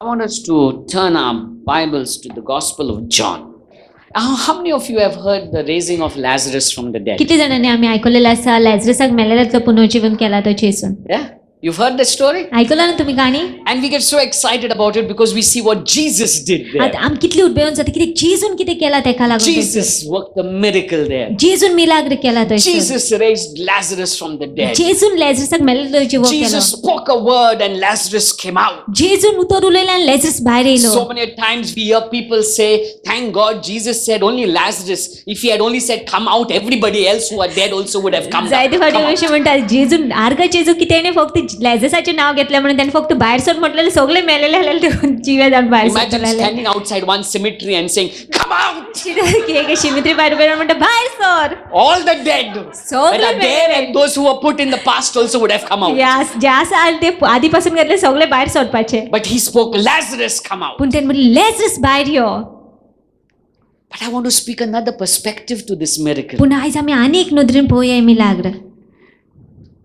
want us to turn our Bibles to the Gospel of John. How many of you have heard the raising of Lazarus from the dead? किती जणांनी आम्ही ऐकलेलं असा लॅझरसाक मेलेल्याचं पुनर्जीवन केला तो येसून? Yeah? You've heard the story? ऐकलं ना तुम्ही गाणी? And we get so excited about it because we see what Jesus did there. आता आम कितली उद्भवन जाते किती जेजून किती केला तेका लागून Jesus worked a miracle there. जेजून मिलाग्र केला तो Jesus raised Lazarus from the dead. जेजून लॅझरसाक मेलेलो जिवो केलो Jesus spoke a word and Lazarus came out. जेजून उतरुलेला आणि लॅझरस बाहेर yellow. So many times we hear people say, thank God Jesus said only Lazarus. If he had only said come out, everybody else who are dead also would have come out. जायते फाटी अशें म्हणतात जेजून आर्गा जेजू कितें फक्त लॅझरसाचे नाव घेतलं म्हणून त्यांनी फक्त बाहेर सर म्हटलेले सगळे मेलेले जिवे जाऊन बाहेर Imagine standing outside one cemetery and saying, come out! की शिमित्री बाहेर बाहेर म्हणतात बाहेर sir. All the dead that are there and those who were put in the past also would have come out. Yes, ज्या साल ते आधीपासून घेतले सगळे बाहेर सरपाचे. But he spoke, Lazarus, come out. पण त्यांनी म्हटले लॅझरस बाहेर यो. But I want to speak another perspective to this miracle. पण आज आम्ही आणि एक नदरेन पोया मिलाग्र.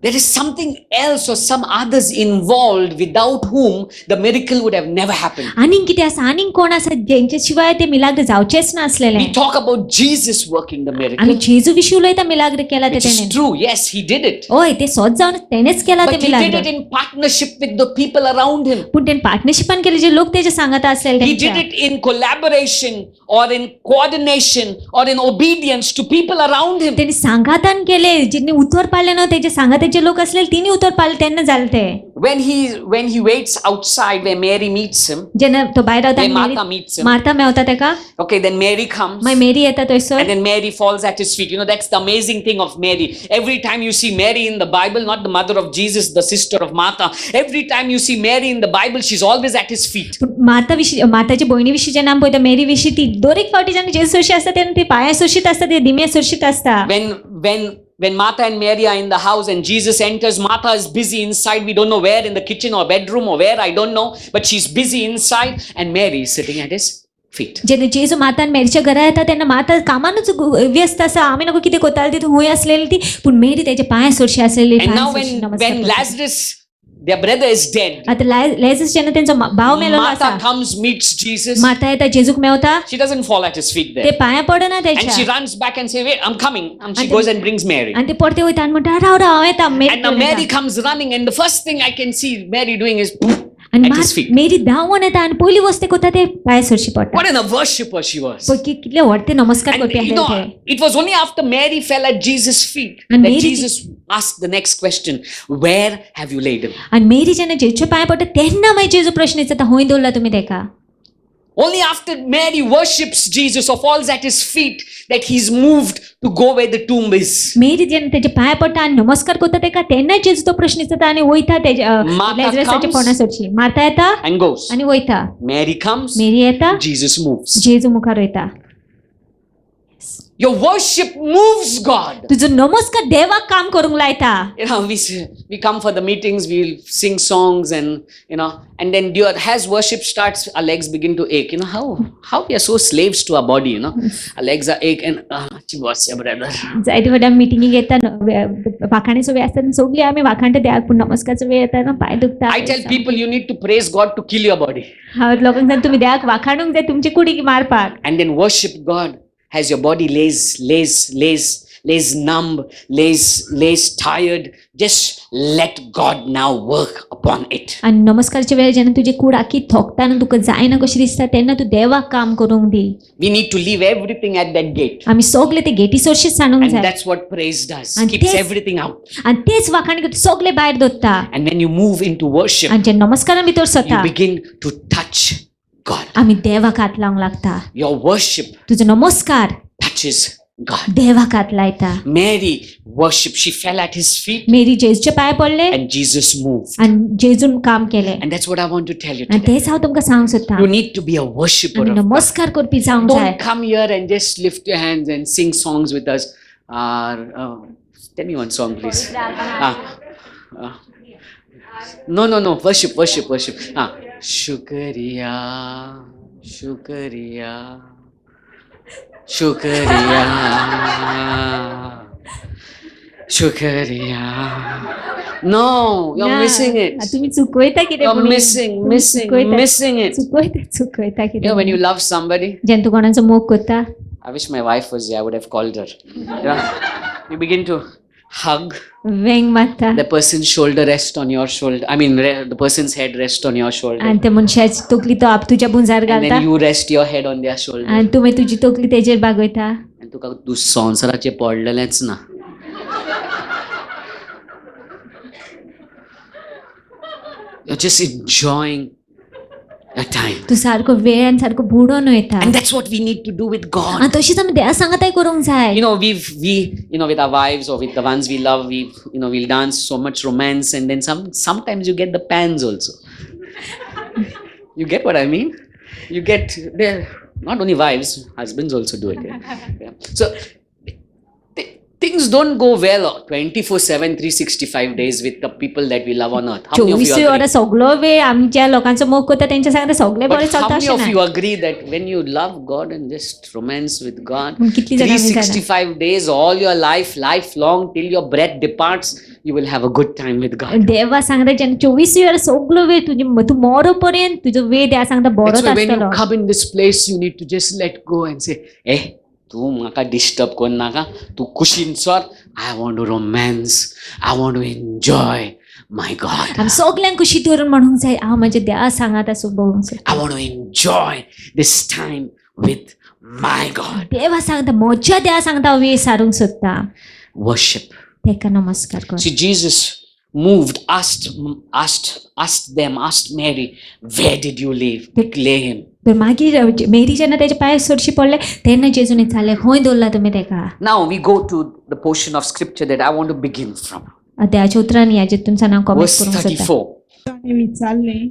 There is something else or some others involved without whom the miracle would have never happened. आणि किती असं आणि कोण असं ज्यांच्याशिवाय ते मिलाग्र जावचेच नसलेले. We talk about Jesus working the miracle. आणि जेजू विषयी उलयता मिलाग्र केला ते Which is त्याने. true. Yes, he did it. ओय ते स्वत जाऊन त्यानेच केला ते But he did मिलाग्र. it in partnership with the people around him. पण त्यांनी पार्टनरशिपान केले जे लोक त्याच्या सांगत असलेले. He did it in collaboration or in coordination or in obedience to people around him. त्यांनी सांगातान केले जिने उत्तर पाळले ना त्याचे सांगाताचे लोक असलेले तिने उत्तर पाळले त्यांना झालते. When he waits outside where Mary meets him, जेना तो बाहेर where होता Martha meets him. Martha Mewat तेका. Okay, then Mary comes. My मेरी येता थंयसर. And then Mary falls at his feet. You know, that's the amazing thing of Mary. Every time you see Mary in the Bible, not the mother of Jesus, the sister of Martha. Every time you see Mary in the Bible, she's always at his feet. माताच्या बहिणी विषयी जे नाम पळयता मेरी विषयी ती दर एक फावटी जेन्ना जेजू सुरशी असता तेन्ना ती पांया सुरशीत असता ती दिम्या सुरशीत असता. When Martha and Mary are in the house and Jesus enters, Martha is busy inside. We don't know where, in the kitchen or bedroom or where, I don't know. But she's busy inside and Mary is sitting at his feet. जेन्ना जेजू माता आणि मेरीच्या घरा येता तेन्ना माता कामानूच व्यस्त आसा. आमी नको कितें कोताली ती हुंय असलेली ती पूण मेरी तेच्या पांया सुरशी असलेली. And now when Lazarus, their brother, is dead, आता लॅझरस जेन्ना त्यांचा भाव मेलेलो Martha आसा. comes, meets Jesus. माता येता जेजूक Mewat. She doesn't fall at his feet ते there. पांया पडना And she त्याच्या. runs back and says, wait, I'm coming. And she goes and brings Mary. आणि ते पडते वयता आणि म्हणटा राव राव हांव येता. And now Mary comes running and the first thing I can see Mary doing is आणि at his feet. मेरी धांवून येता आणि पहिली वस्त कोता ते पांया सरशी पडटा. What a worshipper she was. पण कितले व्हडते नमस्कार And करपी you know, आसले ते. it was only after Mary fell at Jesus' feet And that Mary- Jesus asked the next question, where have you laid him? आणि मेरी जेन्ना जेजूच्या पांया पडटा तेन्ना मागीर जेजू प्रश्न विचारता हुंय दवरला तुमी तेका. Only after Mary worships Jesus or falls at his feet that he's moved to go where the tomb is. मेरी जेन्ना तेच्या पांया पडटा आणि नमस्कार करता तेका तेन्ना जेजू तो प्रश्न विचारता आणि वयता तेच्या Martha लॅझरसाच्या comes पोंडा सरशी. मार्था येता And goes. आणि वयता. Mary comes, मेरी येता Jesus moves. जेजू मुखार वयता. Your worship moves God. तुझो नमस्कार देवाक काम करूंक लायता. You know, we come for the meetings, we'll sing songs and then as worship starts, our legs begin to ache. You know, how we are so slaves to our body, you know. Our legs are ache and, Chibosya brother. जायते फावटी आमी मिटिंगेक येता वाखाणेचो वेळ आसता सगळी आमी वाखाणटा देवाक पूण नमस्काराचो वेळ येता ना पांय दुखता. I tell people you need to praise God to kill your body. हांव लोकांक सांगता तुमी देवाक वाखाणूंक जाय तुमची कुडीक मारपाक. And then worship God as your body lays numb, lays tired. Just let God now work upon it. आणि नमस्कारच्या वेळेर जेन्ना तुजी कूड आख्खी थोकता आनी तुका जायना कशी दिसता तेन्ना तूं देवाक काम करूंक दी. We need to leave everything at that gate. आमी सगळे ते गेटी सोरशीच सांडूंक And जाय. that's what praise does. And Keeps this- everything out. आनी तेच वाखाण घेवन सगळे भायर दवरता. And when you move into worship, आनी जेन्ना नमस्कारा भितर you सरता begin to touch God. आमी देवाक हात लावंक लागता. Your worship तुजो नमस्कार touches God. देवाक हात लायता. Mary worship, she fell at his feet मेरी जेजूच्या पांया पडले and Jesus moved. आनी जेजून काम केलें. And that's what I want to tell you आनी today. तेच हांव तुमकां सांगूंक सोदतां. You need to be a worshipper आमी of God. नमस्कार करपी जावंक जाय. Don't come here and just lift your hands and sing songs with us. Tell me one song, please. No. Worship. Shukriya, Shukriya, Shukriya, Shukriya. No, you're missing it. तुम्ही चुकवता कितें You're पूण missing it. चुकवता कितें You know, when you love somebody, जेन्ना तूं कोणाचो मोग करता I wish my wife was here, I would have called her. You know, you begin to hug, वेंग मारता the person's shoulder rest on your shoulder. I mean, the person's head rest on your shoulder. आनी त्या मनशाची तकली तो आप तुज्या बुंजार And घालता then you rest your head on their shoulder. आनी तुमी तुजी तकली तेजेर बागयता And तुका तू संवसाराचे पडलेलेंच ना. You're just enjoying a time. तूं सारको वेळ आनी सारको बुडोन वयता And that's what we need to do with God. आनी तशीच आमी देवा सांगाताय करूंक जाय You know, with our wives or with the ones we love, we'll dance so much romance, and then sometimes you get the pans also. You get what I mean? You get there. Not only wives, husbands also do it. Yeah. So things don't go well 24/7, 365 days with the people that we love on earth. How many of you 24 वरां agree? सगळो वेळ आमी ज्या लोकांचो मोग करता तेंच्या सांगता सगळे बरें But how चलता many अशें of ना you agree that when you love God and just romance with God, कितली जाणां आमी जाणा 365 days, all your lifelong, till your breath departs, you will have a good time with God. देवा सांगता जेन्ना 24 वरां सगळो वेळ तूं मरो पर्यंत तुजो वेळ देवा सांगता That's बरोच why when you आसतलो come in this place, you need to just let go and say, "Hey, तू म्हाका डिस्टर्ब कर नाका. तू कुशीन sir. I want to romance. I want to enjoy my God. आमी सगल्यांक खुशी दवरून म्हणूंक जाय हांव म्हज्या देवा सांगाता सुबोवंक जाय I want to enjoy this time with my God." देवा सांगता म्हज्या देवा सांगता हांव वेळ सारूंक सोदता Worship. तेका नमस्कार कर See, Jesus moved, asked Mary, "Where did you lay him?" तर मागीर मेरी जेन्ना तेजे पांय सरशी पडले तेन्ना जेजून विचारलें खंय दवरला तुमी तेका Now we go to the portion of scripture that I want to begin from. देवाच्या उतरांनी ह्या जितून हांव कमेंट Verse करूंक सोदता 34. ताणें विचारलें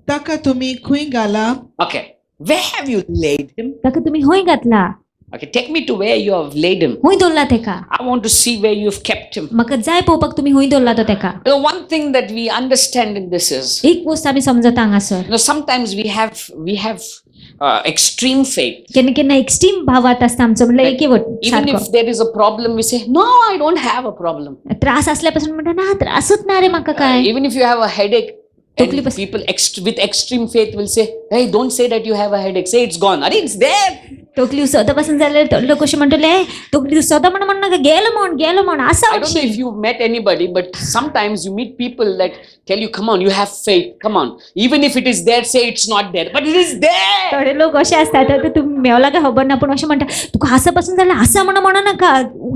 ताका तुमी खंय घालाप Okay. Where have you laid him? ताका तुमी खंय घातला Okay, take me to where you have laid him. खंय दवरला तेका I want to see where you've kept him. म्हाका जाय पळोवपाक तुमी खंय दवरला तो तेका You know, one thing that we understand in this is, एक गोष्ट आमी समजता हांगासर sometimes we have extreme faith. केन्ना केन्ना एक्स्ट्रीम भावात आसता आमचो म्हणल्यार एक Even सारको if there is a problem, we say, "No, I don't have a problem." त्रास असल्या पासून म्हणटा ना त्रासूच ना रे म्हाका काय Even if you have a headache, Totally and bas- people with extreme faith will say, "Hey, don't say that you have a headache. Say it's gone." Are it's there? तकली सोदा पासून जाल्यार लोक कशें म्हणटले तकली सोदा म्हण नाका गेलो म्हण आसा I don't know if you've met anybody, but sometimes you meet people that tell you, "Come on, you have faith. Come on. Even if it is there, say it's not there. But it is there." थोडे लोक असे असतात तर तुम्ही मेवला काय खबर ना पण असे म्हणता तुका आसा पासून जाल्यार आसा म्हणू नका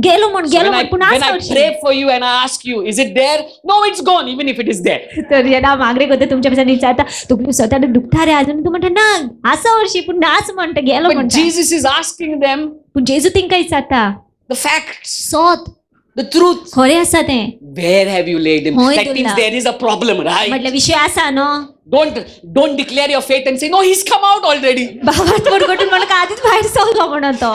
गेलो म्हण So पण when I आसा pray for you and I ask you, "Is it there?" No, it's gone, even if it is there. तर जेन्ना हांव मागणी करता तुमच्या पासून विचारता तकली स्वता दुखता रे अजून तू म्हणटा ना आसा हरशी पूण नाच म्हणटा गेलो But म्हणटा Jesus is asking them पूण जेजू तिंका विचारता the facts, सोत the truth. खरें आसा तें Where have you laid him? Hoy That means tulla. there is a problem, right? म्हटलं विषय आसा न्हू Don't declare your faith and say, "No, he's come out already." बाबात पडगटून म्हणून आधीच भायर सरलो म्हणून तो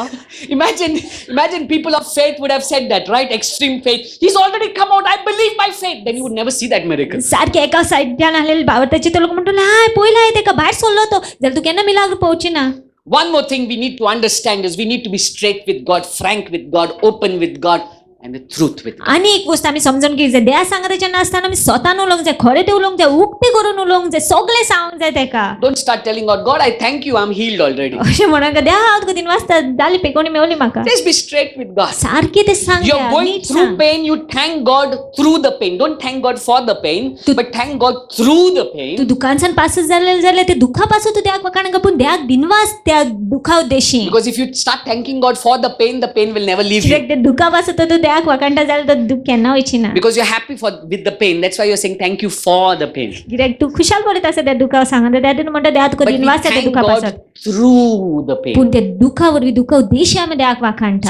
Imagine people of faith would have said that, right? Extreme faith. He's already come out. I believe by faith. Then you would never see that miracle. सारखे एका साईडच्यान आलेले बावताचे ते लोक म्हणटले हाय पयला आहे तेका भायर सरलो तो जाल्यार तू केन्ना मिलाग्र पावची ना One more thing we need to understand is we need to be straight with God, frank with God, open with God, and the truth with God. आणि एक गोष्ट आमी समजून घेवंक जाय देवा सांगताच्या नासतना आमी स्वतान उलोवंक जाय खरें ते उलोवंक जाय उक्ते करून उलोवंक जाय सगळें सांगूंक जाय तेका Don't start telling God, "God, I thank you, I'm healed already." अशें म्हणून देवा हांव तुका दिन वाचता जाली पेकोणी मेवली म्हाका Just be straight with God. सारकें ते सांग You're going through pain, you thank God through the pain. Don't thank God for the pain, but thank God through the तू pain. दुखानसान पासून जाल्यार ते दुखा पासून तू देवाक वाकाणा पूण देवाक दिनवास त्या दुखा उद्देशी Because if you start thanking God for the pain will never leave you. कित्याक ते दुखा पासून तू देवाक वाकाणटा जाल्यार तो दुख केन्ना वयची ना Because you're happy with the pain. That's why you're saying thank you for the pain. कित्याक तू खुशाल पडत आसा त्या दुखा सांगता त्या तूं म्हणटा देवा तुका But we दिनवास त्या thank दुखा God पासून through the pain. पूण ते दुखा वरवीं दुखा उद्देशी आमी देवाक वाकाणटा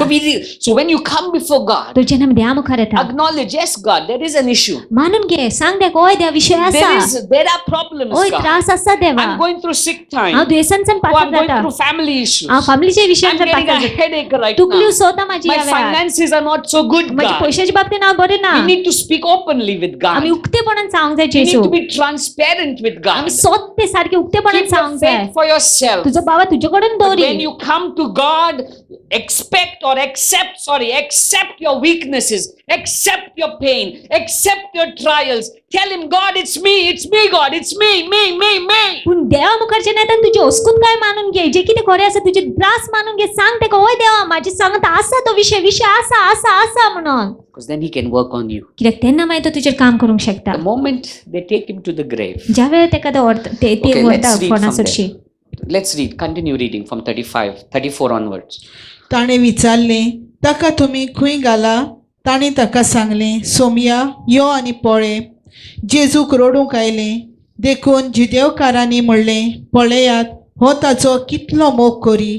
So when you come before God, तो जेन्ना आमी देवा मुखार येता acknowledge, yes, God, there is an issue. मानून घे सांग देवाक ओय देवा विशय आसा There are problems, ओय God. त्रास आसा देवा I'm going through sick time. हांव दुयेंसान Oh, पासून I'm going जाता through family issues. हांव फॅमिलीच्या I'm विशयान getting a पासून headache right तुकली now. सोता माझी My ह्या वेळार finances are not so good म्हणजे God. पयशाच्या बाबतीत हांव बरें ना We need to speak openly with God. आमी उक्तेपणान सांगूंक जाय You need Jeju to be transparent with God. आमी सत्य सारखे उक्तेपणान Keep your सांगूंक जाय faith for yourself. तुजो बाबा तुजे कडेन But दवरी when you come to God, accept your weaknesses, accept your pain, accept your trials. Tell him, God, it's me, God, it's me. पूण देवा मुखार जेन्ना येता तुजी अस्कुताय मानून घे जे कितें खरें आसा तुजे त्रास मानून घे सांग तेका ओय देवा म्हाजे सांगत आसा तो विशय आसा म्हणून Because then he can work on you. कित्याक तेन्ना मागीर तो तुजेर काम करूंक शकता The moment they take him to the grave. ज्या वेळार तेका ते Okay, व्हरता let's read from फणासरशी there. Let's read, continue reading from 34 onwards. ताणें विचारलें ताका तुमी खंय घाला ताणें ताका सांगलें सोमया यो आनी पळय जेजूक रडूंक आयलें देखून जिदेवकारांनी म्हणलें पळयात हो ताचो कितलो मोग करी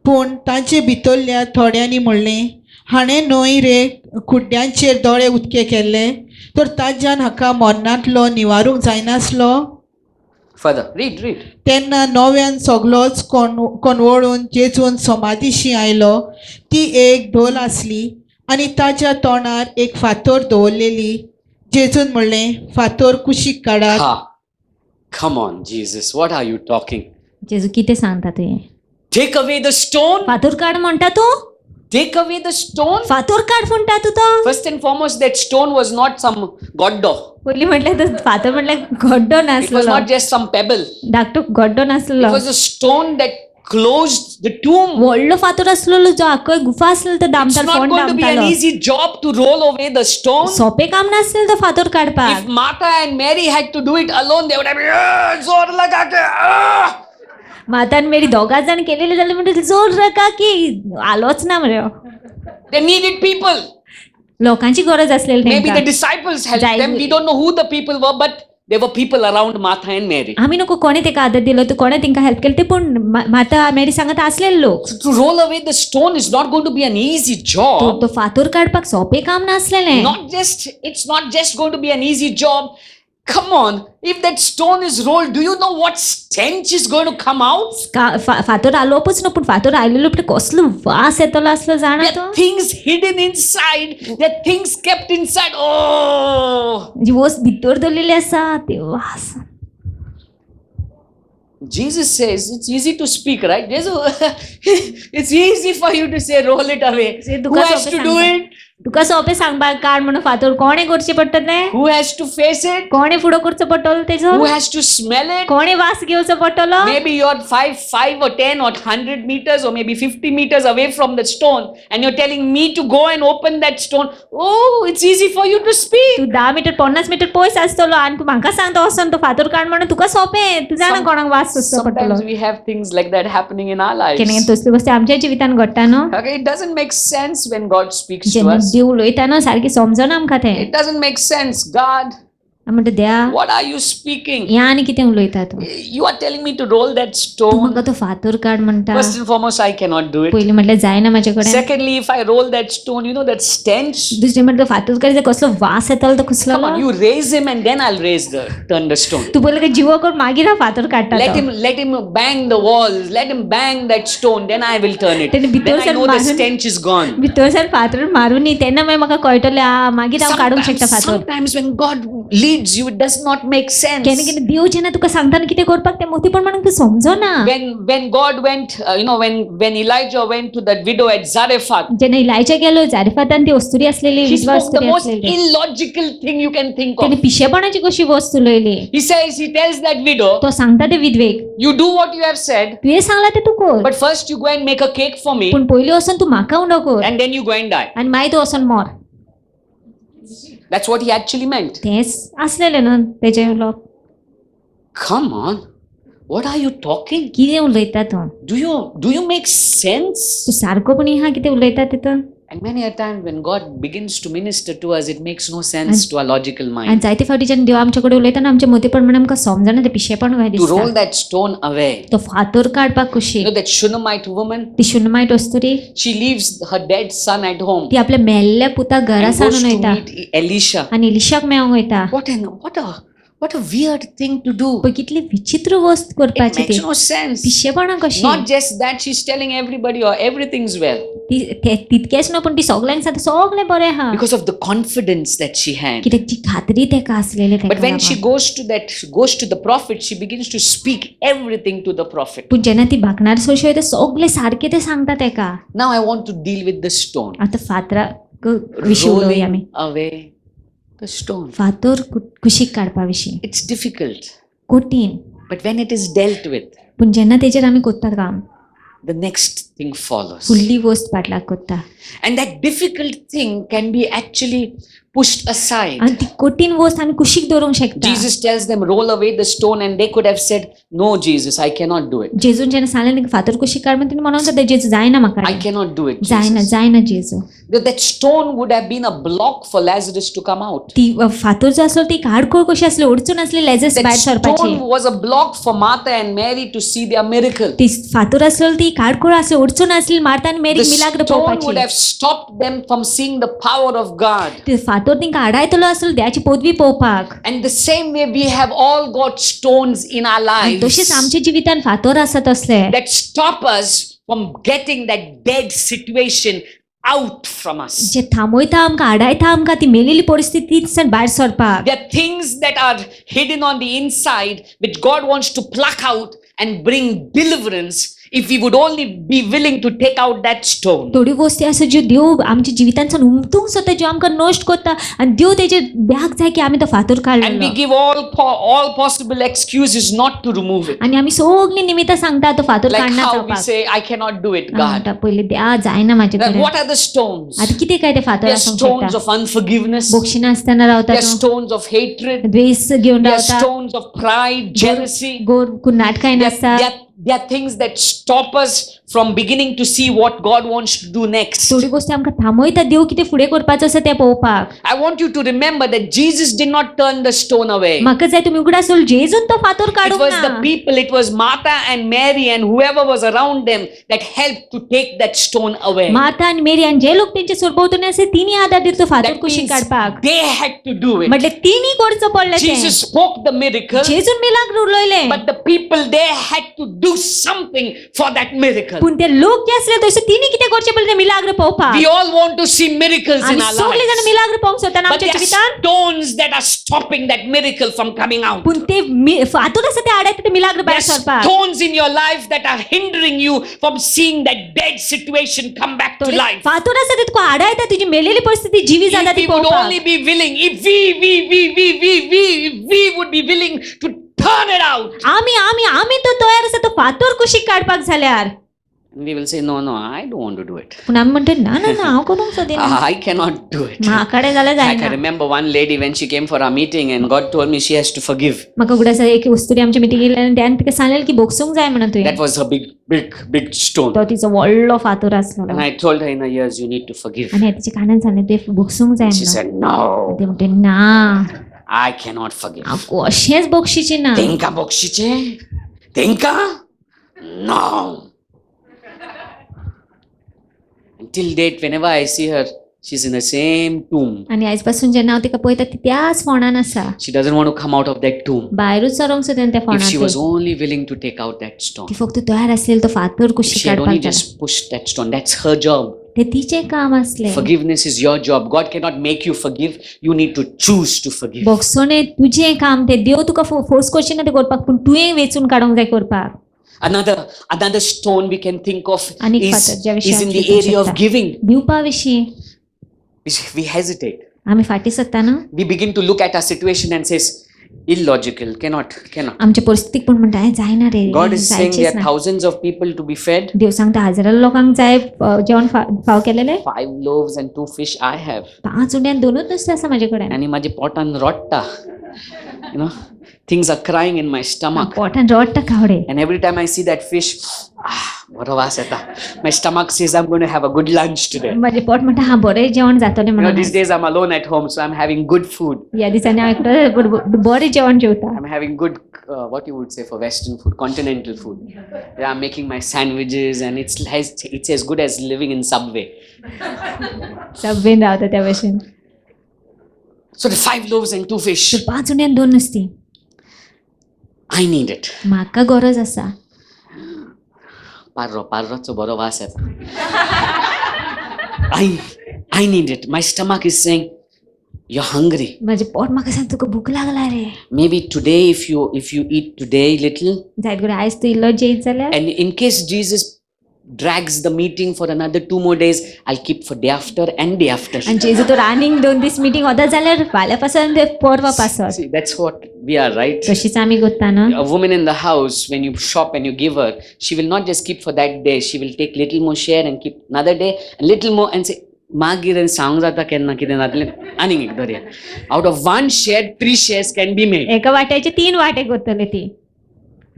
पूण ताचे भितरल्या थोड्यांनी म्हणलें हाणें न्हय रे कुड्ड्यांचेर दोळे उदके केल्ले तर ताच्यान हाका मरणांतलो निवारूंक जायनासलो Further, read. तेन्ना नव्यान सगळोच कोणवळून जेजून समाधीशी आयलो ती एक ढोल आसली आनी ताच्या तोंडार एक फातर दवरलेली जेजून म्हणलें फातर कुशीक काडात Ha. Come on, Jesus, what are you talking? जेजू कितें सांगता तुवें Take away the stone? फातर काड म्हणटा तूं Take away the stone? फातर काड म्हणटा तूं तो First and foremost, that stone was not some goddo. पयलीं म्हटल्यार तो फातर म्हटल्यार गड्डो It was नासलो not just some pebble. धाकटो गड्डो It नासलो was a stone that closed the tomb. व्हडलो फातर आसलो जो आख्खो गुफा आसलो तो It's दामतालो not फोंड going to be an दामतालो easy job to roll away the stone. सोंपें काम नासलें तो फातर If काडपाक Martha and Mary had to do it alone, they would have been, "Zor laga ke, ah!" माता आनी मेरी दोगां जाण केलेले जाल्यार म्हणटा जोर रका की आलोच ना मरे They needed people. लोकांची गरज आसलेली Maybe the तांकां disciples helped them. We don't know who the people were, but there were people around Martha and Mary. आमी नको कोणे ताका आदर दिलो तो कोणे तांकां हेल्प केलें ते पूण माता मेरी सांगत आसलेले लोक So to roll away the stone is not going to be an easy job. तो फातर काडपाक सोंपें काम नासलेलें It's not just going to be an easy job. Come on, if that stone is rolled, do you know what stench is going to come out? फातर आलोपूच न्हू पूण फातर आयलेलो पण कसलो वास येतलो आसलो जाणा There तो are things hidden inside. There are things kept inside. Oh! जी वस्त भितर दवरलेली आसा ते वास Jesus says it's easy to speak, right? It's easy for you to say, roll it away. Who has to do it? तुका सोंपें सांगपाक काड म्हणून फातर कोणे करचें पडटलें Who has to face it? कोणे फुडो करचो पडटलो तेजो Who has to smell it? कोणे वास घेवचो पडटलो Maybe you're 5 or 10 or 100 meters or maybe 50 meters away from the stone and you're telling me to go and open that stone. Oh, it's easy for you to speak. तू 10 metre 50 metre पयस आसतलो आनी तू म्हाका सांगता वचून तो फातर काड म्हणून तुका सोंपें तू जाणा कोणाक वास सोंसचो पडटलो Sometimes we have things like that happening in our lives. केन्ना तसल्यो गोश्टी आमच्या जिवितान घडटा न्हू Okay, it doesn't make sense when God speaks to जेन्ना us. देव उलयता न्हू सारकी समजना आमकां तें It doesn't make sense. God, म्हणटा देवा what are you speaking? हें आनी कितें उलयता तूं You are telling me to roll that तूं stone. म्हाका तो फातर काड म्हणटा First and foremost, I cannot do it. पयलीं म्हटल्यार जायना म्हाजे कडेन Secondly, if I roll that stone, you know that stench. दुसरें म्हटल्यार फातर काडटा कसलो वास येतलो तो Come कसलो on, you raise him and then I'll turn the stone. तू पयलीं जिवो कर मागीर हांव फातर काडटा Let him bang the walls. Let him bang that stone. Then I will turn it. Then Then I know the stench is gone. भितर फातर मारून न्ही तेन्ना मागीर म्हाका कळटलें मागीर हांव काडूंक शकता फातर Sometimes when God leads you, it does not make sense. केन्ना केन्ना देव जेन्ना तुका सांगता न्ही कितें करपाक तें मोठी पण म्हणून तूं समजना When God went, when Elijah went to that widow at Zarephath, जेन्ना इलायच्या गेलो जारेफातान ती वस्तुरी आसलेली he विधवा spoke the वस्तुरी most आसलेली illogical thing you can think तेणे of. पिशेपणाची कशी वस्त उलयली He tells that widow, तो सांगता ते विधवेक you do what you have said, तुवें सांगला ते तूं कर but first you go and make a cake for me, पूण पयलीं वचून तूं म्हाका उंडो कर and then you go and die. आनी मागीर तूं वचून मर That's what he actually meant. तेंच आसलेलें न्हू तेजें उलोवप Come on. What are you talking? कितें उलयता तूं Do you make sense? तूं सारको पूण हा कितें उलयता तितून And many a time when God begins to minister to us, it makes no sense to our logical आनी mind. जायते फावटी जेन्ना देव आमचे कडेन उलयता आमचे मोतेपण म्हणून आमकां समजना तें पिशेपण कहें To roll दिसता that stone away. तो फातर काडपाक कशी You know that Shunammite woman, ती शुन्नमायट वस्तुरी she leaves her dead son at home ती आपल्या मेल्ल्या पुताक घरा and goes सारून to वयता meet Elisha. आनी इलिशाक मेळोंक वयता What a weird thing to do. पळय कितली विचित्र वस्त It करपाची makes ती no sense. पिशेपणां कशी Not just that, she's telling everybody, or everything's well, तितकेच न्हू पण ती सगळ्यांक सांगता सगळें बरें आहा because of the confidence that she had. कित्याक जी खात्री तेका आसलेली But तेका when she लागून. goes to the prophet, she begins to speak everything to the prophet. पूण जेन्ना ती भाकणार सोशी वयता सगळें सारकें तें सांगता तेका. Now I want to deal with the stone. आतां फातराक विशीं उलोवया आमी. Rolling away the stone. फातर कुशीक काडपा विशीं It's difficult, कठीण but when it is dealt with, पूण जेन्ना तेजेर आमी कोत्तात काम the next thing follows. फुडली वस्त फाटल्याक कोत्ता And that difficult thing can be actually pushed aside. आनी ती कठीण वस्त आमी कुशीक दवरूंक शकता. Jesus tells them, roll away the stone, and they could have said, no, Jesus, I cannot do it. जेजून जेन्ना सांगलें तेका फातर कुशीक काड म्हणून तिणें म्हणूंक जाता जेजू जायना म्हाका I cannot do it, जायना Jesus. जायना जेजू. That stone would have been a block for Lazarus to come out. ती फातर जो आसलो ती काडकोळ कशी आसली ओडचून आसली लेजस That भायर सरपाची. stone was a block for Martha and Mary to see their miracle. ती फातर आसलो ती काडकोळ आसली ओडचून आसली मार्ता आनी The मेरीक मिलाग्र stone would पळोवपाची. have stopped them from seeing the power of God. ती फातर तिंका आडायतलो आसलो देवाची पदवी पळोवपाक. And the same way we have all got stones in our आनी lives तशेंच आमच्या जिवितान फातर आसात असले that stop us from getting that dead situation out from us. जे थांबयता आमकां आडायता आमकां ती मेलेली परिस्थिती सान भायर सरपाक. There are things that are hidden on the inside which God wants to pluck out and bring deliverance if we would only be willing to take out that stone. थोडी गोष्टी आसा ज्यो देव आमच्या जिवितांतल्यान उमथूंक सोदता ज्यो आमकां नश्ट करता आनी देव तेजे ब्याक जाय की आमी तो फातर And काडलेलो. we give all possible excuses not to remove it. आनी आमी सगळीं निमित्तां सांगता तो फातर Like काडना how we जावपाक. say, I cannot do it, आमी God. म्हणटा पयलीं देवा जायना म्हाजे Then कडेन. what are the stones? आतां कितें काय ते फातर They are आसूंक stones शकता. of unforgiveness. बोक्षी नासतना रावता They are तो. stones of hatred. द्वेष घेवन They are रावता. stones of pride, jealousy. गोर कुनाटकाय They नासता. are things that stop us from beginning to see what God wants to do next. थोडी गोष्टी आमकां थांबयता देव कितें फुडें करपाचो आसा तें पळोवपाक. I want you to remember that Jesus did not turn the stone away. म्हाका जाय तुमी उगडास उल जेजून तो फातर It काडूंक was the ना. people, it was Martha and Mary and whoever was around them that helped to take that stone away. Martha आनी मेरी आनी जे लोक तेंचे सोरभोंवतणी आसा तिनी आदार दिलो तो फातर That कुशीक means काडपाक. they had to do it. म्हटल्यार तिनी करचो पडलें तें. Jesus spoke the miracle, जेजून मिलाग्र उलयलें. but the people there had to do something for that miracle. पूण ते लोक जे आसले थंयसर तिनी कितें करचें पडलें तें मिलाग्र पळोवपाक. We all want to see miracles in आमी our सगळीं जाणां lives. मिलाग्र पळोवंक सोदता But आमच्या there are जिवितांत. stones that are stopping that miracle from coming out. पूण ते फातर आसा ते आडायता ते मिलाग्र There भायर are सरपाक. stones in your life that are hindering you from seeing that dead situation come back to life. फातर आसा ते तुका आडायता तुजी मेलेली परिस्थिती जिवी जाता If ती we would पळोवपाक. only be willing, if we would be willing to turn it out. आमी तो तयार आसा तो फातर कुशीक काडपाक जाल्यार. And we will say, no, I don't want to do it. पूण आमी म्हणटा ना हांव करूंक सोदिना. I cannot do it. म्हाकडे जाल्यार Like I जायना. remember one lady when she came for our meeting and God told me she has to forgive. म्हाका उगडास एक वस्तुरी आमच्या मिटींग येयले आनी त्यान तिका सांगलें की बोगसूंक जाय म्हणून तुवें. That was her big stone. तो तिचो व्हडलो फातर आसलो. And I told her in her ears, you need to forgive. आनी तिच्या कानान सांगलें तुवें बोगसूंक जाय She म्हणून. said, no, ते म्हणटे ना I cannot forgive. हांव कशेंच बोगशीची ना. Tenka bokshiche? Tenka? No. Until date, whenever I see her, she's in the same tomb. आनी आयज पासून जेन्ना हांव तिका पळयता ती त्याच फोंडान आसा. She doesn't want to come out of that tomb. भायरूच सरोंक सोदना त्या If she was फोंडान. only willing to take out that stone. ती फक्त तयार आसलेली तो फातर If कुशीक she had only काडपाक जाय. just pushed that stone. That's her job. ते तिचें काम आसलें. Forgiveness is your job. God cannot make you forgive. You need to choose to forgive. बोगसोने तुजें काम ते देव तुका फोर्स करची ना ते करपाक पूण तुवें वेचून काडूंक जाय करपाक. Another stone we can think of आनीक is, फातर ज्या is in विशयान the चिंतूंक area of शकता. giving. दिवपा विशीं We hesitate. आमी फाटीं सरता ना. We begin to look at our situation and says, illogical, cannot. आमच्या परिस्थितीक पूण म्हणटा हें जायना रे. God is saying there जायचेंच are ना. thousands of people to be fed. देव सांगता हजारां लोकांक जाय जेवण फाव केलेलें. 5 loaves and 2 fish I have. 5 उंड्यान 2 नुस्तें आसा म्हाजे कडेन. आणि माझे पोटान रोडटा. You know, things are crying in my stomach. पोटान रडटा Kawade. And every time I see that fish, बरो वास येता. My stomach says I'm going to have a good lunch today. म्हाजे पोट म्हणटा हा बरें जेवण जातलें You know, म्हणून. these days I'm alone at home, so I'm having good food. ह्या दिसांनी हांव एकटो बरें जेवण जेवता. I'm having good, what you would say for Western food, continental food. Yeah, I'm making my sandwiches and it's as good as living in Subway. सबवेन रावता त्या भशेन. So the 5 loaves and 2 fish. 5 उंड्यान 2 नुस्तीं. I need it. म्हाका गरज आसा. Parrocho boro वास येता. I need it. My stomach is saying, you're hungry. माझे पोट म्हाका सांग तुका भूक लागला रे. Maybe today, if you eat today little, जायत करून आयज तूं इल्लो जेयत जाल्यार and in case Jesus drags the meeting for another 2 more days, I'll keep for day after and day after. आनी जेजू तर आनीक 2 दीस मिटींग वता जाल्यार फाल्यां पासून ते परवा पासत. See, that's what we are, right? तशीच आमी करता न्हू. A woman in the house, when you shop and you give her, she will not just keep for that day. She will take little more share and keep another day, and little more, and say, मागीर and सांग जाता केन्ना कितें जातलें आनीक एक धरया. Out of 1 share, 3 shares can be made. एका वाट्याचे 3 वाटे करतले ती.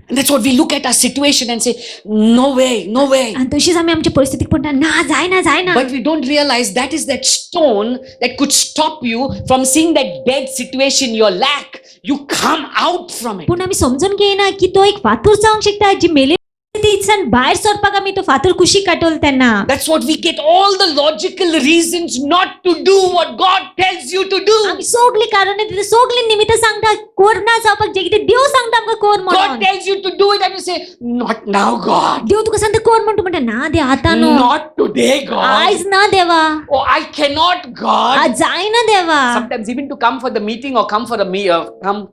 And that's what we look at our situation and say, no way, no way. आनी तशीच आमी आमच्या परिस्थितीक पळयता ना जायना. But we don't realize that is that stone that could stop you from seeing that dead situation, your lack. You come out from it. पूण आमी समजून घेयना की तो एक फातर जावंक शकता जी मेले ती भायर सरपाक आमी तो फातर कुशी काडटलो तेन्ना. That's what we get all the logical reasons not to do what God tells you to do. आमी सगळी कारणां दिता सगळी निमित्त सांगता करना जावपाक जे कितें देव सांगता आमकां कर God म्हणून. tells you to do it and you say, not now, God. देव तुका सांगता कर म्हणटा म्हणटा ना देव आतां न्हू. Not today, God. आयज ना देवा. Oh, I cannot, God. आज जायना देवा. Sometimes even to come for the meeting or come for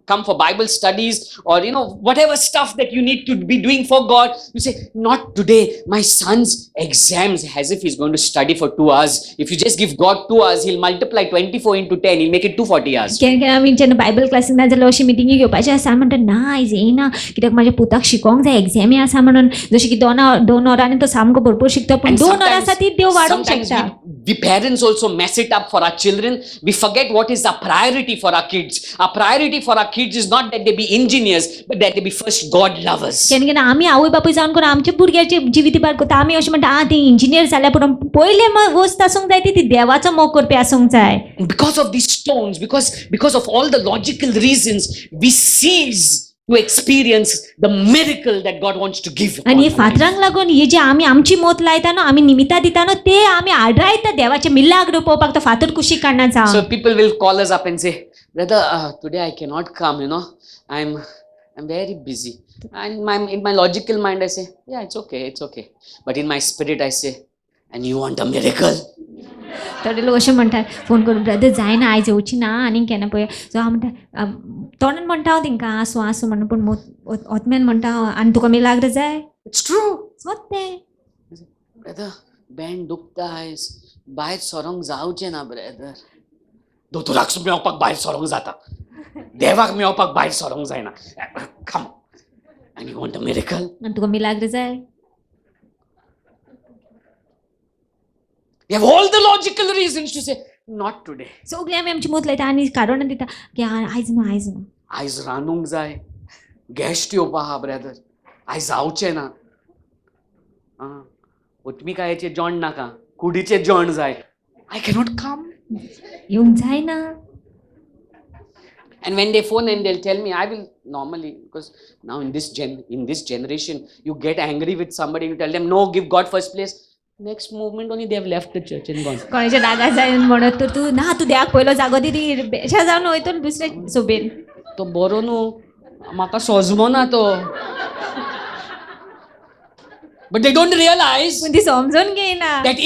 come for Bible studies or whatever stuff that you need to be doing for God, you say, not today. My son's exams, as if he's going to study for 2 hours. If you just give God 2 hours, he'll multiply 24 into 10. He'll make it 240 hours. केन्ना केन्ना आमी जेन्ना Bible classic ना जाल्यार अशी मिटिंगी घेवपाची आसा म्हणटा ना आयज येयना कित्याक म्हाज्या पुताक शिकोवंक जाय एग्जामी आसा म्हणून जशें की 2 वरांनी तो सामको भरपूर शिकता पूण 2 वरां आसा ती देव वाडोवंक sometimes शकता. we parents also mess it up for our children. We forget what is the priority for our kids. Our priority for our kids is not that they be engineers, but that they be first God lovers. केन्ना केन्ना आमी आवय बापूय जावन करून आमच्या भुरग्याचे जिवीत इबार करता आमी अशें म्हणटा ती इंजिनियर जाल्या पूण पयले वस्त आसूंक जाय ती देवाचो मोग करपी आसूंक जाय. Because of these stones, because of all the logical reasons, we cease to experience the miracle that God wants to give. आनी हे फातरांक लागून हे जे आमी आमची मोत लायता न्हू आमी निमित्तां दिता न्हू ते आमी आड्रायता देवाचे मिलाग्र पळोवपाक तो फातर कुशीक काडना So जावं. people will call us up and say, brother, today I cannot come, I'm very busy. And in my logical mind I say, yeah, it's okay. But in my spirit I say, and you want a miracle? थोडे लोक अशें म्हणटात phone करून brother जायना आयज येवची ना आनीक केन्ना पळय सो हांव म्हणटा तोंडान म्हणटा हांव तेंकां आसूं म्हणून पूण ओतम्यान म्हणटा आनी तुका मिलाग्र जाय. It's true. तें ब्रदर बँड दुखता आयज भायर सरोंक जावचें ना ब्रदर. दोतोराक मेळपाक भायर सरोंक जाता, देवाक मेळपाक भायर सरोंक जायना. Come on. And you want a miracle? आनी तुका मिलाग्र जाय. We have all the logical reasons to say, not today. सगळीं आमी आमची मोत लायता आनी कारणां दिता की आयज न्हू. आयज रांदूंक जाय, गॅस्ट येवपा आहा ब्रदर, आयज जावचें ना. ओतमिकायेचें जेवण नाका, कुडीचें जेवण जाय. I cannot come. येवंक जायना. And when they phone and they'll tell me, I will normally, because now in this generation, you get angry with somebody, you tell them, no, give God first place. Next movement only they have left the church and gone. कोणाच्या रागा जाय म्हणत तर तूं ना तूं देवाक पयलो जागो दी बेशा जावन वयतो दुसरे सोबेन. तो बरो न्हू, म्हाका सोजमो ना तो. But they don't realize पूण ती समजून घेयना. that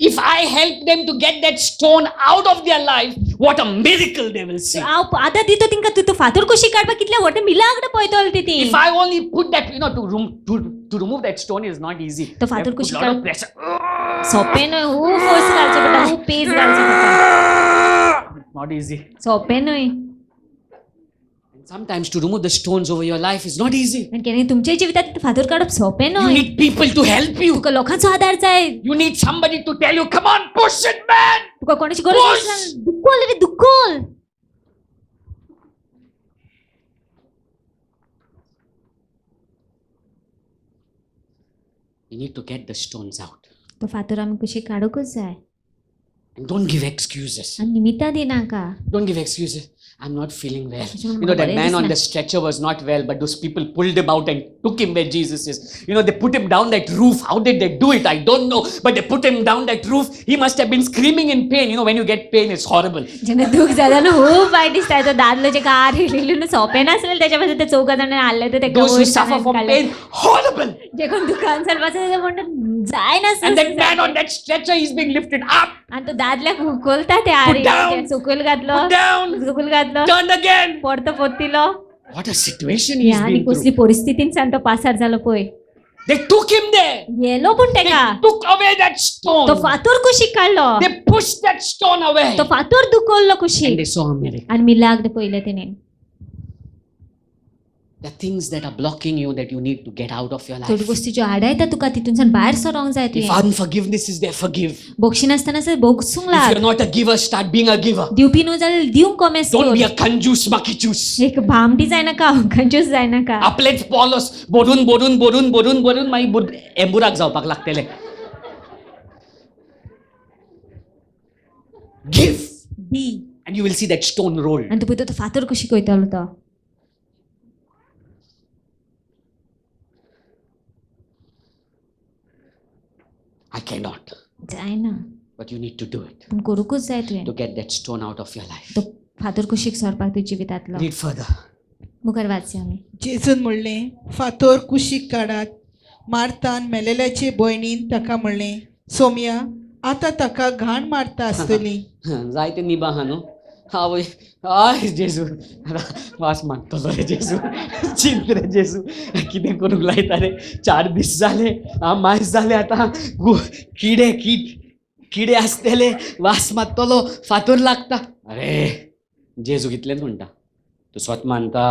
if I help them to get that stone out of their life, what a miracle they will see. हांव आतां दितो तिंका तूं फातर कशी काडपाक कितले व्हडलें मिलाग्र पळयतलो ती. If I only put that, to remove that stone is not easy. तो You have फातर to put कुशी lot of काड pressure. सोपें न्हय खूब फोर्स घालचो पडटा खूब पेज घालचो पडटा. Not easy. सोपें न्हय. And sometimes to remove the stones over your life is not easy. आनी केन्ना तुमच्या जिवितांत फातर काडप सोपें You न्हय. need people to help you. तुका लोकांचो आदार जाय. You need somebody to tell you, come on, push it, man. तुका कोणाची गरज आसा. दुखोल रे दुखोल. You need to get the stones out. तो फातर आमी कशी काडूंकच जाय. And don't give excuses. आनी निमित्तां दिनाका. Don't give excuses. I'm not feeling well. त्याच्यामुळे You know, मला that बरे man on दिसणार. the stretcher was not well, but those people pulled him out and took him where Jesus is. You know, they put him down that roof. How did they do it? I don't know. But they put him down that roof. He must have been screaming in pain. You know, when you get pain, it's horrible. जेणे दुःख झालं ना खूप white दिसताय तो दादलो जे का रिलील सोपे नसेल त्याच्यामध्ये ते चौघ जण आले तर ते Those who suffer from pain, horrible. जे कोण दुकान चालवायचं ते म्हणतात जाय ना And that man on that stretcher, he's being lifted up, आणि तो दादल्या खोलता ते Put down. चुकूल घातलं put down, चुकूल घातलं turned again. पडतो पोतीलो What a situation he's आणि been कसली through. परिस्थितीन तो पासार झालो पळय They took him there. Yellow पण They तेका took away that तो stone. फातोर कुशीक काढलो They pushed that stone away. तो फातोर दुखवलो कुशीक And they saw a miracle. आणि मिलाग्द पहिले तेने The things that are blocking you that you need to get out of your थोडी life. गोष्टी ज्यो आडायता तुका तितून बाहेर सरोंक जाय If तुवें unforgiveness is there, forgive. बोगशी नासतना सर बोगसूंक If लाग you're not a giver, start being a giver. दिवपी न्हू जाल्यार दिवंक कमेस Don't be कर a kanjus makichus. एक भामटी जाय नाका कंजूस जाय नाका आपलेच पॉलस बोरून बोरून बोरून बोरून बोरून मागीर एम्बुराक जावपाक लागतले. Give the and you will see that stone rolled. आणि तू पळय तो फातर कशी कोयतालो तो I cannot, जाय ना but you need to do it पूण करूकूच जाय तुवें to get that stone out of your life. तो फातर कुशीक सरपाक तुज्या जिवितांतलो Read further. मुखार वाचया आमी जेजून म्हणलें फातोर कुशीक काडात. मार्तान मेलेल्याचे भयणीन ताका म्हणलें, सोमया आतां ताका घाण मारता आसतली. जायते निबा आहा न्हू. आवय आय जेजू वास मागतलो रे जेजू चिंत रे जेजू कितें करूंक लायता रे 4 दीस जाले मायज जाले आतां किडे आसतले वास मारतलो फातोर लागता अरे जेजू कितलेंच म्हणटा तूं स्वत मानता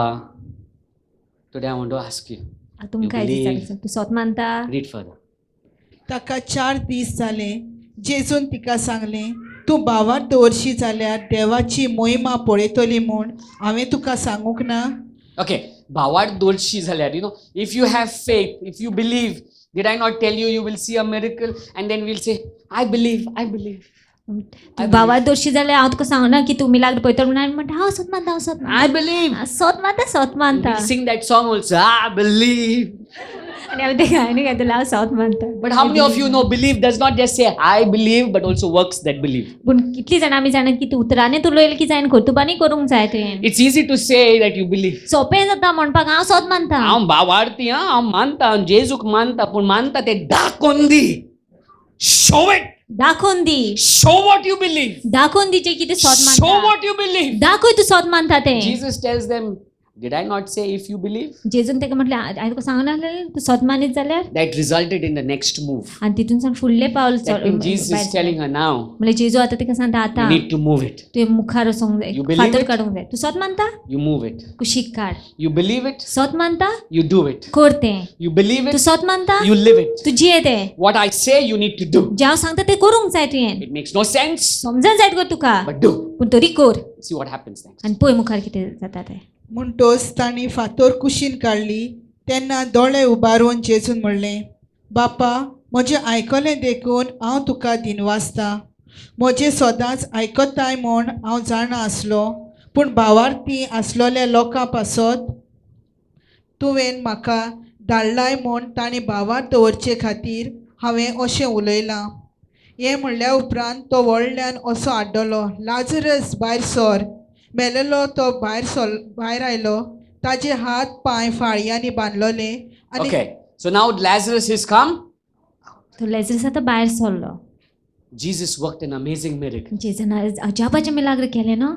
today I want to ask you तुमकां काय दिसता तूं स्वत मानता रीड फर्दर. ताका 4 दीस जाले. जेजून तिका सांगलें, तूं भावार दवरशी जाल्यार देवाची मोहिमा पळयतली म्हूण हांवें तुका सांगूंक ना. Okay, भावाड दोरशी जाल्यार you know if you have faith, if you believe, did I not tell you you will see a miracle and then we'll say I believe. तूं भावार दोरशी जाल्यार हांव तुका सांगना की तुमी लागलो पळयतलो म्हणून हांवें म्हणटा हांव स्वत मानता I believe. स्वत मानता We'll sing that song also. I believe. आणि हांवें ते गायन घातलें हांव स्वत मानता But how many of you know believe does not just say I believe but also works that believe. पूण कितलीं जाणां आमी जाणात की तूं उतरांनी तुलयलें की जायन खोटूपणी करूंक जाय तुवें It's easy to say that you believe. सोपें जाता म्हणपाक हांव स्वत मानता हांव भावार्थी हांव मानता जेजूक मानता पूण मानता ते दाखोवन दी. Show it. दाखोवन दी Show what you believe. दाखोवन दी जे कितें स्वत Show मानता what you believe. दाखय तूं स्वत मानता तें Jesus tells them, did I not say if you believe? जेजून ताका म्हटलें हांवें तुका सांगना जाल्यार तूं स्वत मानीत जाल्यार That resulted in the next move. आनी तितून फुडलें पावल That means Jesus is telling her now, म्हणल्यार जेजू आतां तिका सांगता you आतां need to move it. तुवें मुखार वचोंक You जाय believe फातर it? काडूंक जाय तूं स्वत मानता You move it. कुशीक काड You believe it, स्वत मानता you do it. कर तें You believe तूं it, स्वत मानता you live it. तूं जिये तें What I say, you need to do. जें हांव सांगता तें करूंक जाय तुवें It makes no sense, समजन जायत गो तुका but do. पूण तरी कर See what happens next. आनी पळय मुखार कितें जाता तें म्हणटोच तांणी फातोर कुशीन काडली. तेन्ना दोळे उबारून जेजून म्हणलें, बापा म्हजें आयकलें देखून हांव तुका दिनवासता. म्हजें सदांच आयकताय म्हूण हांव जाणा आसलो, पूण भावार्थी आसलोल्या लोकां पासत तुवें म्हाका धाडलाय म्हूण तांणी भावार दवरचे खातीर हांवें अशें उलयलां. हें म्हणल्या उपरांत तो व्हडल्यान असो आड्डलो, लाजरस भायर सर. मेलेलो तो भायर आयलो. ताजे हात पांय फाळयांनी बांदलोले आनी Okay, so now Lazarus has come. तो लेझरस आतां भायर सरलो Jesus worked an amazing miracle. जेजून अजापाचें मिलाग्र केलें न्हू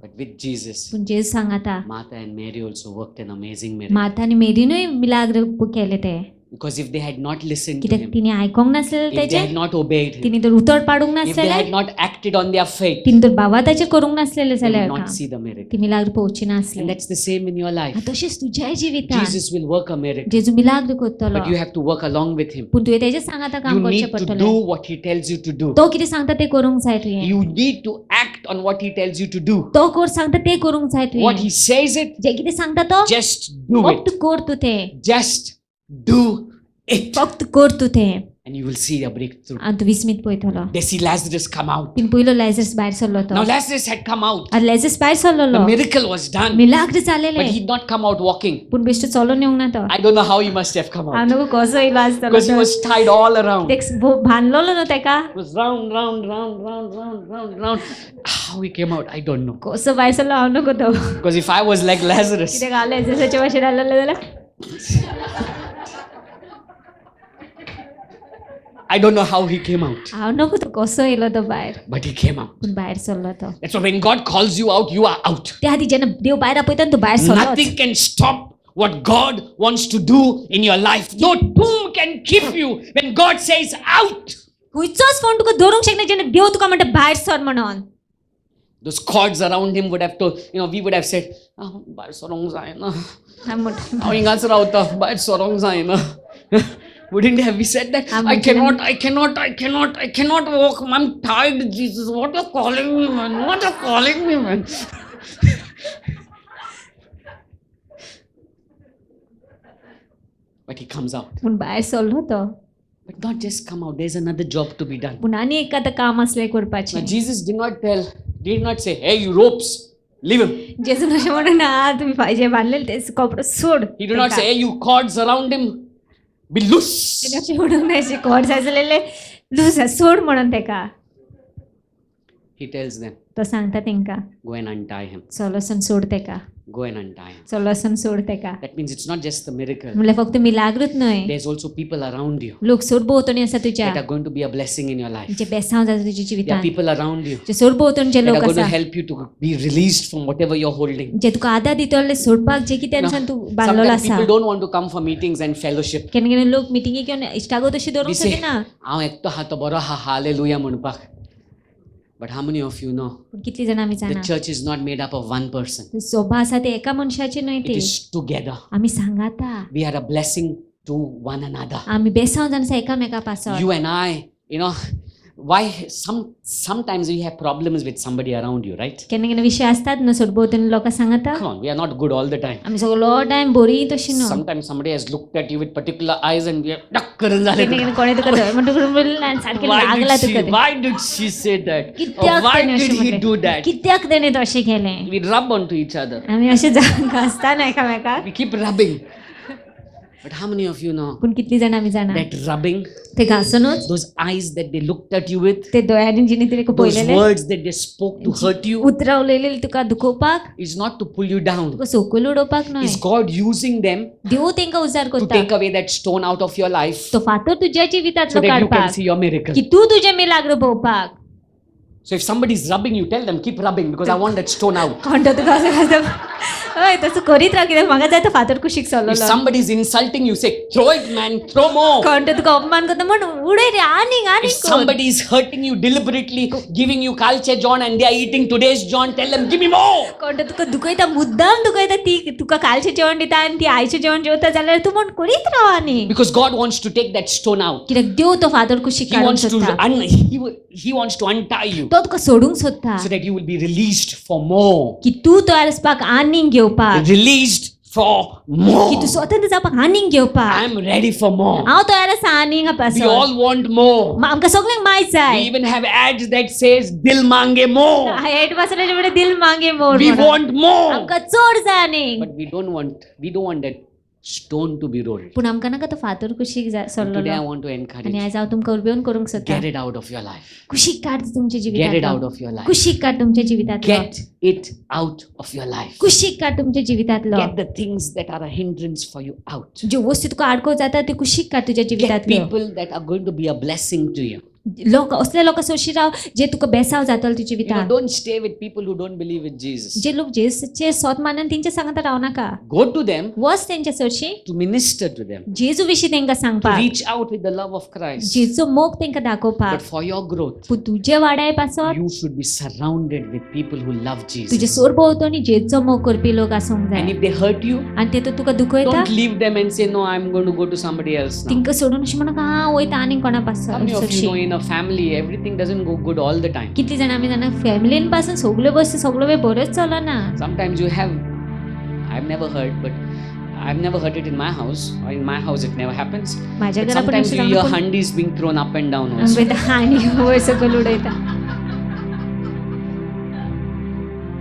But with Jesus, पूण जेजू सांगाता Martha and Mary also worked an amazing miracle. माता आनी मेरीनूय मिलाग्र केलें तें Because if they had not listened to कित्याक him, तिणी आयकोंक नासलें if they तेजें had not obeyed him, तिणी तर उतर पाडूंक if they नासलेलें had not acted on their faith, तिणी तर बाबा ताचेर करूंक नासलेलें they जाल्यार would not काम see the miracle. ती मिलाग्र पळोवची And नासलें that's the same in your life. तशेंच तुज्याय जिवितांत Jesus will work a miracle, जेजू मिलाग्र करतलो but you have to work along with him. पूण तुवें तेजें सांगाता You काम करचें need to पडटलें do what he tells you to do. तो कितें सांगता तें करूंक जाय तुवें You need to act on what he tells you to do. तो कोर सांगता तें करूंक जाय What he तुवें says it, जें कितें सांगता तो just do फक्त it. कर तूं तें Just do it. फक्त कर तूं तें and you will see a breakthrough. आनी तूं विस्मीत पळयतलो. They see Lazarus come out. तिन पयलो लेजर्स भायर सरलो तो. Now Lazarus had come out. आनी लेजर्स भायर सरलो. The miracle was done. मिलाग्र जालेले. But he'd not come out walking. पूण बेश्टो चलोन येवंक ना तो. I don't know how he must have come हांव out. नको कसो येयलो आसतलो Because he तो. was tied all around. तेक बांदलोलो न्हू तेका. It was round. How he came out, I don't know. कसो भायर सरलो हांव नको तो. Because if I was like Lazarus, कित्याक हांव लेजर्साचे भाशेन आहलोले जाल्यार I don't know how he came out. हांव नको तो कसो येयलो तो भायर. But he came out. पूण भायर सरलो तो. That's why when God calls you out, you are out. त्या खातीर जेन्ना देव भायर आपयता न्हू तूं भायर सरलोच. Nothing can stop what God wants to do in your life. No tomb can keep you when God says out. खंयचोच कोण तुका धरूंक शकना जेन्ना देव तुका म्हणटा भायर सर म्हणून. Those cords around him would have told, we would have said, "Bhai sorong zaina." हांव म्हणटा How ingas rauta, bhai sorong zaina. Wouldn't have we said that? I cannot walk. I'm tired, Jesus. What are you calling me, man? What are you calling me, man? But he comes out. पूण भायर सरलो तो. But not just come out. There's another job to be done. पूण आनी एक आतां काम आसलें करपाचें. Now Jesus did not say, "Hey, you ropes, leave him." जेजून अशें म्हणून ना तुमी जे बांदलेले ते कपडो सोड. He did not say, "Hey, you cords around him, be loose." तेणे अशें म्हणूंक ना अशें कॉर्ड्स आसलेले लूज सोड म्हणून तेका. He tells them, तो सांगता तेंकां "Go and untie him. चलोसन सोड तेका. Go and untie him." चलोसन सोड तेका. That means it's not just the miracle. म्हणल्यार फक्त मिलाग्रूच न्हय. There's also people around you लोक सोड भोंवतणी आसा तुज्या. that are going to be a blessing in your life. जे बेसांव जाता तुज्या There are जिवितांत. people around you जे सोड भोंवतणचे that लोक are going to आसा. help you to be released from whatever you're holding. जे तुका आदार दितले सोडपाक जे कितें आसा तूं बांदलेलो Sometimes आसा. people don't want to come for meetings and fellowship. केन्ना केन्ना लोक मिटिंगेक येवन इश्टागत अशी We दवरूंक say, शकना. "हांव एकटो आहा तो बरो आहा, hallelujah म्हणपाक." But how many of you know पूण कितली जाणां आमी the जाणा church is not made up of one person? सोबा आसा ते एका मनशाचे न्हय It ते. is together. आमी सांगाता. We are a blessing to one another. आमी बेसांव जावन आसा एकामेका पासत. You and I, why sometimes we have problems with somebody around you, right? केन्ना केन्ना विशय असतात न्हू सोड भोंवतणी लोकां सांगता. Come on, we are not good all the time. आमी सगळो टायम बरी तशी न्हू. Sometimes somebody has looked at you with particular eyes and we are duck करून झाले. केन्ना केन्ना कोणे तुका धर म्हणटा करून बोललें आनी सारकें लागला तुका ते. Why did she say that? Or कित्याक why ताणें did अशें he do म्हटलें? that? कित्याक ताणें तो अशें केलें. We rub onto each other. आमी अशें घासता न्हू एकामेकाक. We keep rubbing. But how many of you know पूण कितलीं जाणां आमी जाणा that rubbing, ते घासूनच those eyes that they looked at you with, ते दोळ्यांनी जिणे तरी those पळयलेले words that they spoke to hurt you, उतरां उलयलेली तुका दुखोवपाक is not to pull you down. तुका सकयल उडोवपाक न्हय. Is God using them देव तेंकां उजार to करता. take away that stone out of your life तो फातर तुज्या so जिवितांतलो that you can काडपाक see your miracle? की तूं तुजें मिलाग्र भोवपाक. So if somebody is rubbing you, tell them, keep rubbing because I want that stone out. कोण तुका असं घासता. हय तसं करीत राव कित्याक म्हाका जाय तो फातर कुशीक If सरलेलो. somebody is insulting you, say, throw it, man, throw more. कोण तुका अपमान करता म्हण उडय रे आनीक If आनीक कोण. somebody is hurting you deliberately, giving you kalche John and they are eating today's John, tell them, give me more. कोण तुका दुखयता मुद्दाम दुखयता ती तुका कालचें जेवण दिता आनी ती आयचें जेवण जेवता जाल्यार तूं म्हण करीत राव आनीक. Because God wants to take that stone out. कित्याक देव तो फातर कुशीक He काडूंक wants to सोदता. he wants to untie you तो तुका सोडूंक सोदता so that you will be released for more. की तूं तयार आसपाक आनीक घेवपाक. Released for more. की तू स्वतंत्र जावपाक आनीक घेवपाक. I am ready for more. हांव तयार आसा आनीक We पासत. all want more. आमकां सगळ्यांक माहीत We जाय. even have ads that says Dil mange more. हेड पासलेले म्हणजे दिल मागे मोर. We want more. आमकां चड जाय आनीक. But we don't want that stone to be rolled. पूण आमकां नाका तो फातर कुशीक And today I सरलेलो. want to encourage आनी you. आयज हांव तुमकां उर्बेवन करूंक सोदता. Get it out of your life. कुशीक काड तुमच्या Get it out जिवितांतलो. of your life. कुशीक काड तुमच्या जिवितांतलो. Get it out of your life. कुशीक काड तुमच्या जिवितांतलो. Get the things that are a hindrance for you out. ज्यो वस्तू तुका आडको जाता त्यो कुशीक काड तुज्या Get जिवितांतल्यो. people that are going to be a blessing to you. लोक असले लोक सोशी राव जे तुका बेसाव जातलो तुज्या जिवितांत. Don't stay with people who don't believe in Jesus. जे लोक जेसूचे स्वत मानन तेंच्या सांगता राव नाका. Go to them वच तेंच्या चडशी to minister to them, जेजू विशीं तेंकां to सांगपाक. reach out with the love of Christ. जेजूचो मोग तेंकां दाखोवपाक. But for your growth, पूण तुजे वाडाय पासत you should be surrounded with people who love तुजे Jesus. सोर भोंवतणी जेजूचो मोग करपी लोक आसूंक And जाय. if they hurt you, आनी ते तुका दुखयता don't leave them and say, no, I'm going to go to somebody else now. तिंका सोडून अशें म्हणा हा वयता आनीक कोणा How पासत many of you चडशी. know in a family, everything doesn't go good all the time. कितली जाणां आमी जाणा फॅमिलीन पासून सगळ्यो वस्तू सगळो वेळ बऱ्योच चलना. Sometimes you have, I've never heard, but I've never heard it in my house, or in my house it never happens. माझ्या But घरा पण sometimes अशें you hear जावं handis being thrown up and down also. पण आनी वयर सकयल उडयता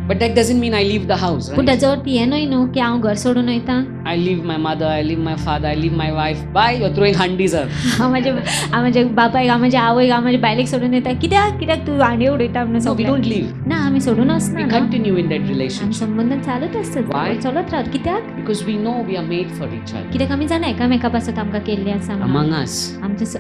But that doesn't mean I leave the house, पूण right? ताजो अर्थ हें न्हय न्हू की हांव घर सोडून वयता I leave my mother, I leave my father, I leave my wife. Bye, you're throwing handis up. हांव म्हाज्या बापायक हांव म्हाज्या आवयक हांव म्हाज्या बायलेक सोडून येता कित्याक तूं हांडी उडयता म्हणून No, we सगळें don't leave. ना आमी सोडून वचना We न्हू. continue in that आमी relationship संबंध चालूच आसतात Why? चलत रावत कित्याक because we know we are made for each other. कित्याक आमी जाणा एकामेका पासत आमकां केल्ली आसा म्हणून. Among us,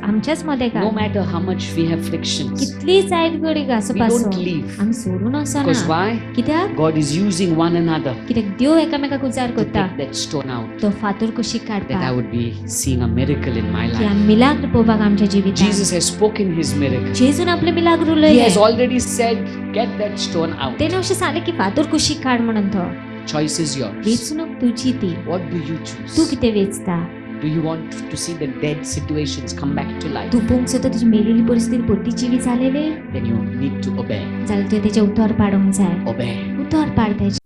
आमच्याच मध्ये no का matter how much we have frictions, कितली जायत घडी घासप we आसूं don't leave. आमी सोडून Because वचना why? कित्याक God is using one another कित्याक देव एकामेकाक उजार to करता take that stone out. तो फातर कुशीक That I काडपाक would be seeing a miracle in my की life. आमी मिलाग्र पळोवपाक आमच्या जिवितांत Jesus has spoken his miracle. जेजून आपले मिलाग्र He उलयले has already said, get that stone out. तेणे अशें सांगलें की फातर कुशीक काड म्हणून तो Choice is yours. वेचणूक तुजी ती What do you तूं choose? कितें वेचता Do you want to see the dead situations come back to life? तूं पळोवंक सोदता तुजी मेलेली परिस्थिती परती जिवी जालेली Then you need to obey. जाल्यार तुवें तेचे उतर पाडूंक जाय Obey. उतर पाड तेजे